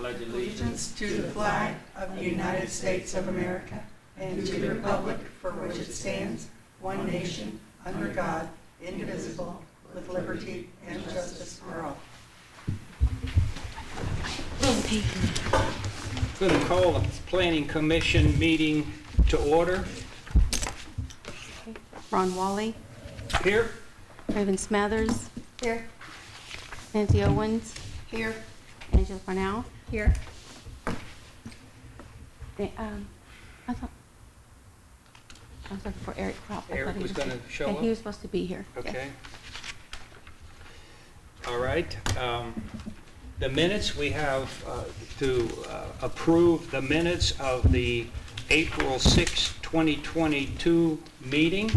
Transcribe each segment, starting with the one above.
pledge allegiance to the flag of the United States of America and to the republic for which it stands, one nation, under God, indivisible, with liberty and justice for all. I'm going to call the Planning Commission meeting to order. Ron Wally, Here. Raven Smathers, Here. Nancy Owens, Here. Angela Farnell. Here. I thought I was looking for Eric Kropp. Eric was going to show up? He was supposed to be here. Okay. All right. The minutes, we have to approve the minutes of the April 6, 2022 meeting.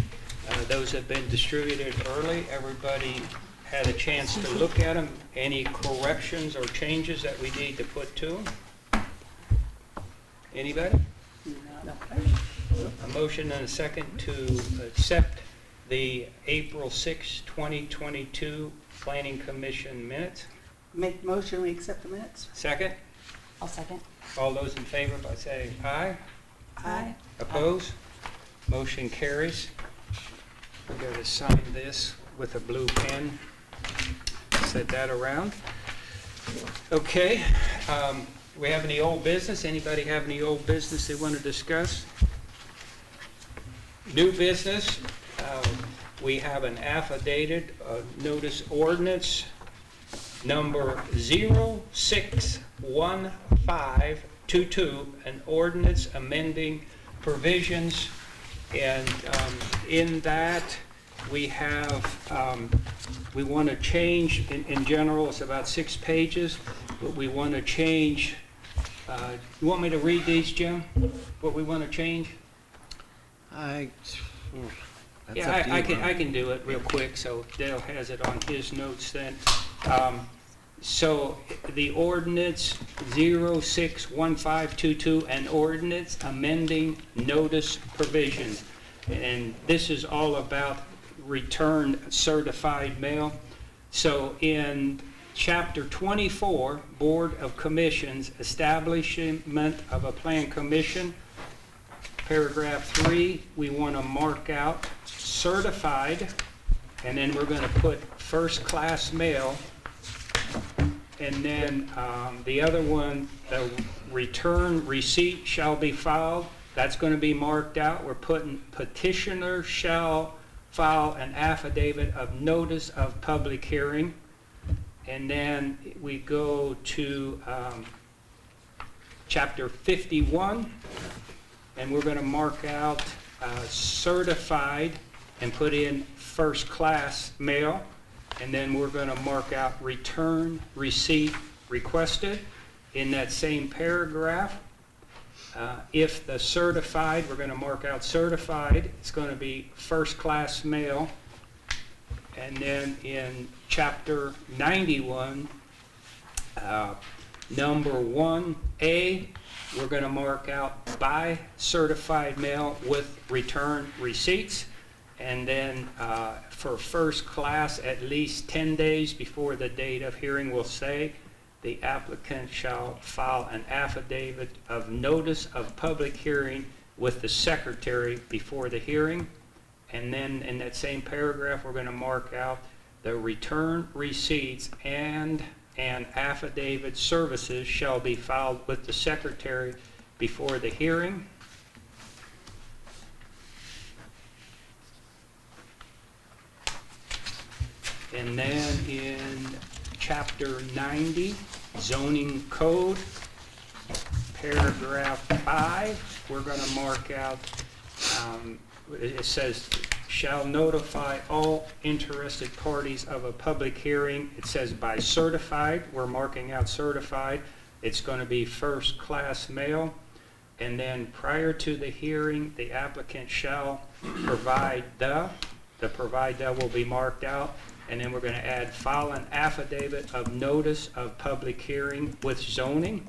Those have been distributed early. Everybody had a chance to look at them. Any corrections or changes that we need to put to them? Anybody? No. A motion and a second to accept the April 6, 2022 Planning Commission minutes. Make motion, we accept the minutes. Second? I'll second. All those in favor by saying aye. Aye. Opposed? Motion carries. We're going to sign this with a blue pen. Set that around. Okay. We have any old business? Anybody have any old business they want to discuss? New business. We have an affidavit notice ordinance number 061522, an ordinance amending provisions, and in that we have we want to change in general. It's about 6 pages, but we want to change. You want me to read these, Jim? What we want to change? I can do it real quick. So Dale has it on his notes then. So the ordinance 061522, an ordinance amending notice provisions, and this is all about return certified mail. So in Chapter 24, Board of Commissions, establishment of a plan commission, paragraph 3, we want to mark out certified, and then we're going to put first class mail, and then the other one, the return receipt shall be filed. That's going to be marked out. We're putting petitioner shall file an affidavit of notice of public hearing. And then we go to chapter 51, and we're going to mark out certified and put in first class mail. And then we're going to mark out return receipt requested. In that same paragraph, if the certified, we're going to mark out certified. It's going to be first class mail. And then in chapter 91, number 1A, we're going to mark out by certified mail with return receipts. And then for first class, at least 10 days before the date of hearing, will say the applicant shall file an affidavit of notice of public hearing with the secretary before the hearing. And then in that same paragraph, we're going to mark out the return receipts and affidavit services shall be filed with the secretary before the hearing. And then in chapter 90, zoning code, paragraph 5, we're going to mark out, it says, shall notify all interested parties of a public hearing. It says by certified. We're marking out certified. It's going to be first class mail. And then prior to the hearing, the applicant shall provide the provide the will be marked out. And then we're going to add file an affidavit of notice of public hearing with zoning.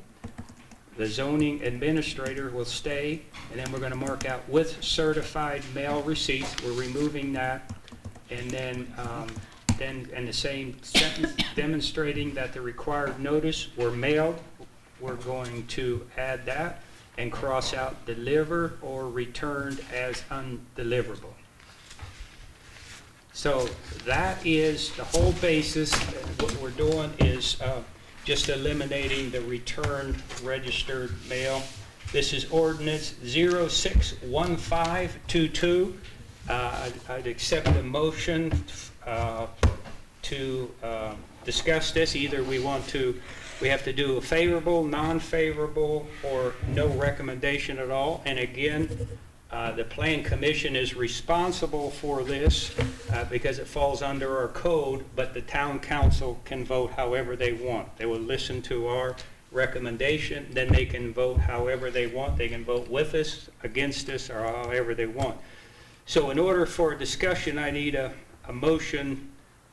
The zoning administrator will stay, and then we're going to mark out with certified mail receipts. We're removing that, and then in the same sentence, demonstrating that the required notice were mailed we're going to add that and cross out deliver or returned as undeliverable. So that is the whole basis. What we're doing is just eliminating the return registered mail. This is ordinance 061522. I'd accept the motion to discuss this. Either we have to do a favorable, non-favorable, or no recommendation at all. And again, the Plan Commission is responsible for this because it falls under our code, but the town council can vote however they want. They will listen to our recommendation, then they can vote however they want. They can vote with us, against us, or however they want. So in order for a discussion, I need a motion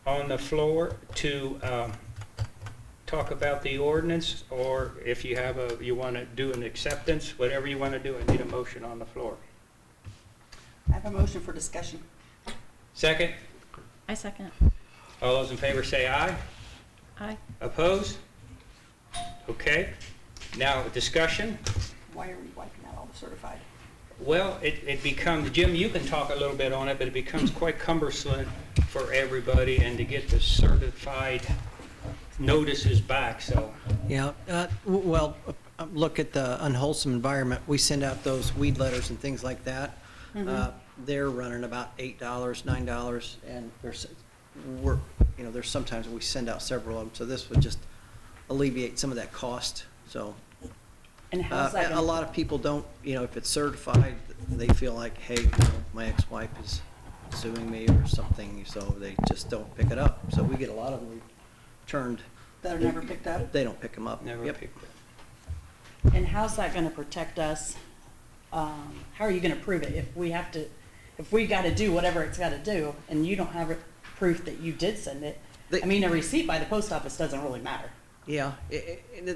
on the floor to talk about the ordinance, or if you have you want to do an acceptance, whatever you want to do, I need a motion on the floor. I have a motion for discussion. Second? I second. All those in favor say aye. Aye. Opposed? Okay. Now, discussion. Why are we wiping out all the certified? Well, it becomes, Jim, you can talk a little bit on it, but it becomes quite cumbersome for everybody and to get the certified notices back, so. Yeah, well, look at the unwholesome environment. We send out those weed letters and things like that. They're running about $8, $9, and there's sometimes we send out several of them, so this would just alleviate some of that cost, so. And how's that a gonna- lot of people don't, if it's certified, they feel like, hey, my ex-wife is suing me or something, so they just don't pick it up. So we get a lot of them returned. That are never picked up? They don't pick them up. Never Yep. picked it. And how's that gonna protect us? How are you gonna prove it? If we gotta do whatever it's gotta do, and you don't have proof that you did send it, They- I mean, a receipt by the post office doesn't really matter. Yeah,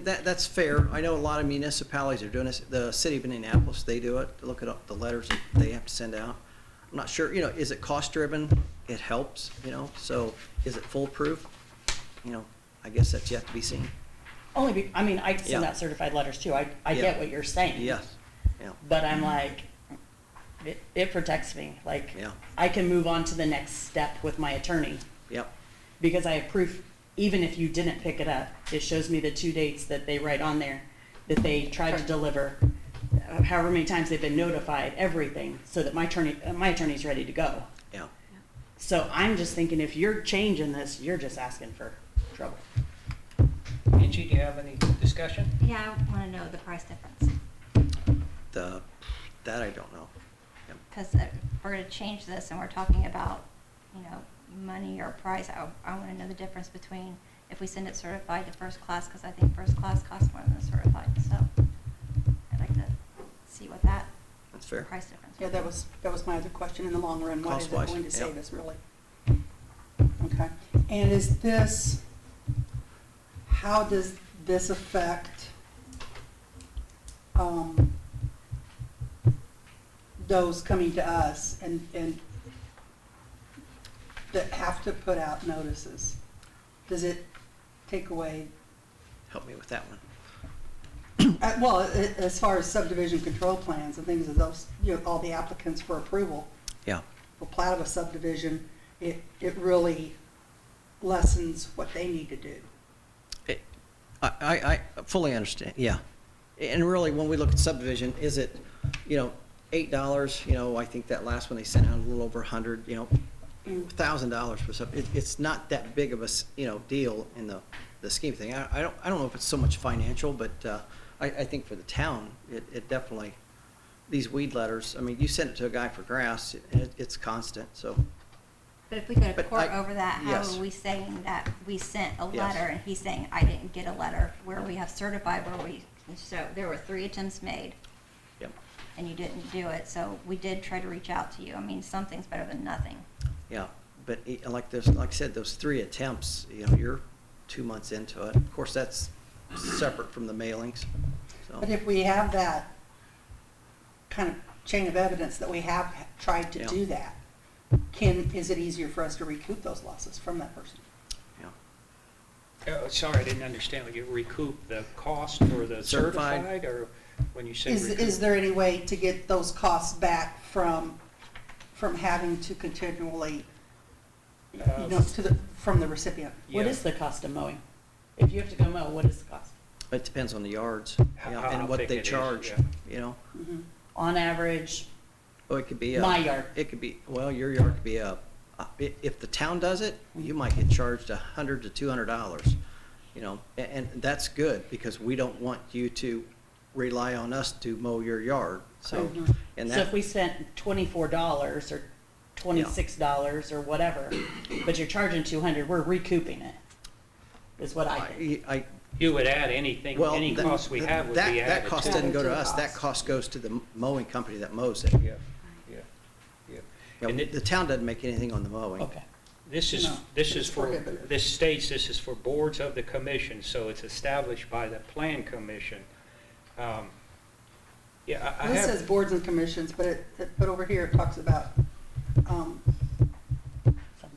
that's fair. I know a lot of municipalities are doing this. The city of Indianapolis, they do it. Look at the letters that they have to send out. I'm not sure, is it cost-driven? It helps, so is it foolproof? I guess that's yet to be seen. I send Yeah. out certified letters too. I Yeah. get what you're saying. Yes, yeah, But I'm like, it protects me. Like, yeah, I can move on to the next step with my attorney yep, because I have proof, even if you didn't pick it up, it shows me the 2 dates that they write on there, that they tried to deliver, however many times they've been notified, everything, so that my attorney's ready to go. yeah. So I'm just thinking, if you're changing this, you're just asking for trouble. Angie, do you have any discussion? Yeah, I want to know the price difference, That I don't know. Yep. because if we're going to change this and we're talking about, money or price, I want to know the difference between if we send it certified to first class, because I think first class costs more than the certified, so I'd like to see what that That's fair. price difference. Yeah, that was my other question in the long run. What is it Cost-wise, going to save yeah. us, really? Okay. And is this, how does this affect those coming to us and that have to put out notices? Does it take away, Help me with that one. as far as subdivision control plans and things of those, all the applicants for approval, Yeah, for plat of a subdivision, it really lessens what they need to do. I fully understand, yeah. And really, when we look at subdivision, is it, $8, I think that last one they sent out a little over 100, $1,000 for sub, it's not that big of a, deal in the scheme of thing. I don't know if it's so much financial, but I think for the town, it definitely, these weed letters, you send it to a guy for grass, it's constant, so. But if we go to But court over that, how yes. are we saying that we sent a Yes. letter and he's saying, I didn't get a letter, where we have certified, so there were 3 attempts made Yep. and you didn't do it, so we did try to reach out to you. Something's better than nothing. Yeah, but like I said, those 3 attempts, you're 2 months into it. Of course, that's separate from the mailings, so. But if we have that kind of chain of evidence that we have tried to Yeah. do that, is it easier for us to recoup those losses from that person? Yeah. Oh, sorry, I didn't understand. Would you recoup the cost for the Certified. certified, or when you say Is recoup? there any way to get those costs back from having to continually, from the recipient? What Yeah. is the cost of mowing? If you have to go mow, what is the cost? It depends on the yards, How- you know, how and what thick they it is, charge, yeah. you know. On average, Oh, it could be. My yard. It could be, well, your yard could be if the town does it, you might get charged $100 to $200, you know, and that's good, because we don't want you to rely on us to mow your yard, so, and so if that, we spent $24 or $26 or whatever, but you're charging 200, we're recouping it, is what I think. You would add anything, well, any cost we have would be added. that cost to doesn't it. go to To the us, that cost. cost goes to the mowing company that mows it. Yeah, yeah, yeah. You And know, it- the town doesn't make anything on the mowing. Okay. This is, No, this it's is for, prohibited. this states this is for boards of the commission, so it's established by the plan commission. Yeah, I This have. says boards and commissions, but but over here it talks about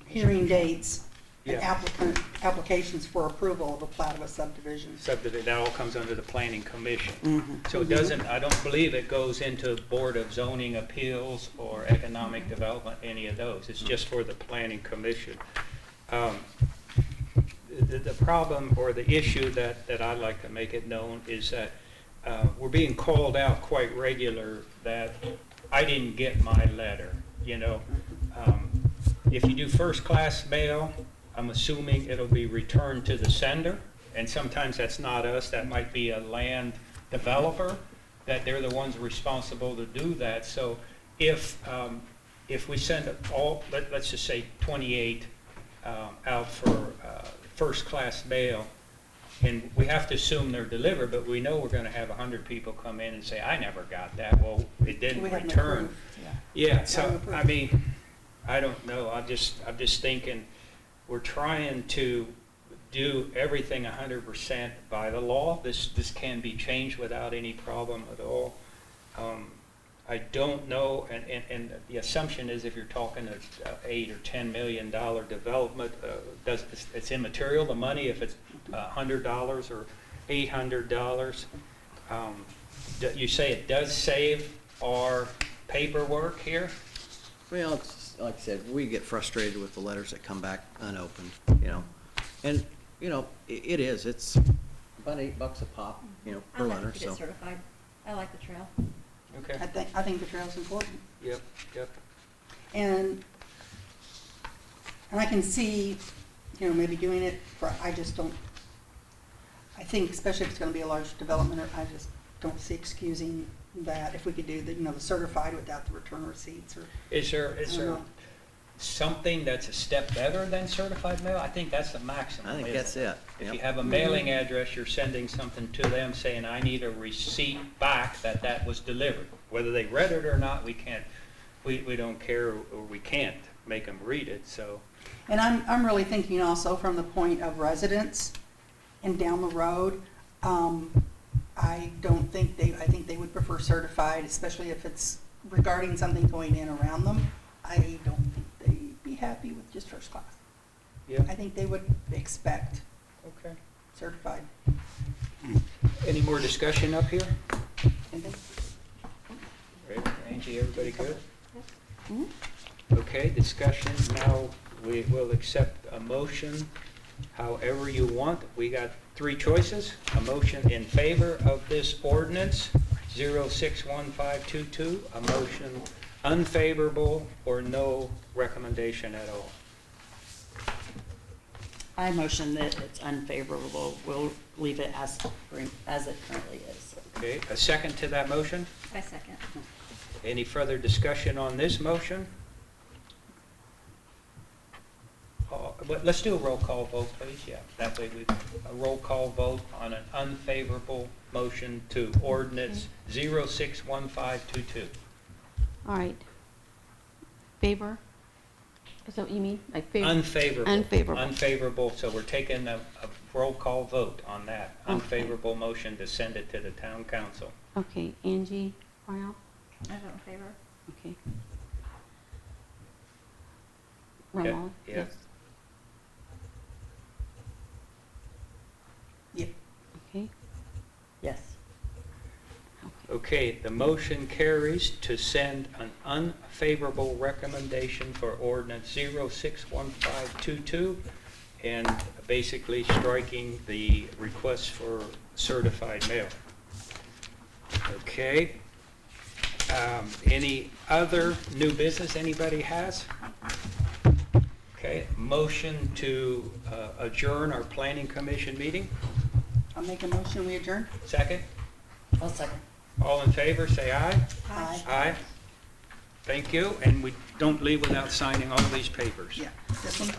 hearing dates and Yeah. applications for approval of a plat of a subdivision. Subdivision, that all comes under the planning commission. Mhm. So it doesn't, I don't believe it goes into Board of Zoning Appeals or Economic Development, any of those. It's just for the planning commission. The problem or the issue that I'd like to make it known is that we're being called out quite regular that I didn't get my letter, you know. If you do first-class mail, I'm assuming it'll be returned to the sender, and sometimes that's not us, that might be a land developer, that they're the ones responsible to do that. So if we send all, let's just say 28 out for first-class mail, and we have to assume they're delivered, but we know we're gonna have 100 people come in and say, I never got that. Well, it didn't We haven't return. approved. Yeah, so, Haven't I approved. mean, I don't know, I'm just thinking, we're trying to do everything 100% by the law. This can be changed without any problem at all. I don't know, and the assumption is if you're talking a $8 or $10 million development, it's immaterial, the money, if it's $100 or $800. You say it does save our paperwork here? Well, it's, like I said, we get frustrated with the letters that come back unopened, you know. And, you know, it's about $8 a pop, you know, per I'd letter, like to get so. it certified. I like the trail. Okay, I think the trail's important. yep. And I can see, you know, maybe doing it for, I just don't, I think especially if it's gonna be a large development, I just don't see excusing that if we could do the, you know, the certified without the return receipts or. Is there I don't know. something that's a step better than certified mail? I think that's the maximum. I think isn't that's it. If Yep. you have a mailing address, you're sending something to them saying, I need a receipt back that was delivered. Whether they read it or not, we can't, we don't care, or we can't make them read it, so. And I'm really thinking also from the point of residents and down the road. I think they would prefer certified, especially if it's regarding something going in around them. I don't think they'd be happy with just first class. Yeah, I think they would expect okay. certified. Any more discussion up here? Anything? Great. Angie, everybody good? Mhm. Okay, discussion, now we will accept a motion however you want. We got three choices: a motion in favor of this ordinance, 061522, a motion unfavorable, or no recommendation at all. I motion that it's unfavorable. We'll leave it as it currently is. Okay, a second to that motion? I second. Any further discussion on this motion? But let's do a roll call vote, please, yeah. That way a roll call vote on an unfavorable motion to ordinance 061522. All right. Favor? Is that what you mean? Like favor? Unfavorable. Unfavorable. Unfavorable, so we're taking a roll call vote on that Okay. unfavorable motion to send it to the town council. Okay, Angie, Royal? I vote in favor. Okay. Okay, Ramal? yeah. Yes. Okay, the motion carries to send an unfavorable recommendation for ordinance 061522 and basically striking the request for certified mail. Okay. Any other new business anybody has? Okay, motion to adjourn our planning commission meeting. I'll make a motion, we adjourn? Second? I'll second. All in favor, say aye. Aye. Aye. Thank you, and we don't leave without signing all these papers. Yeah, this one.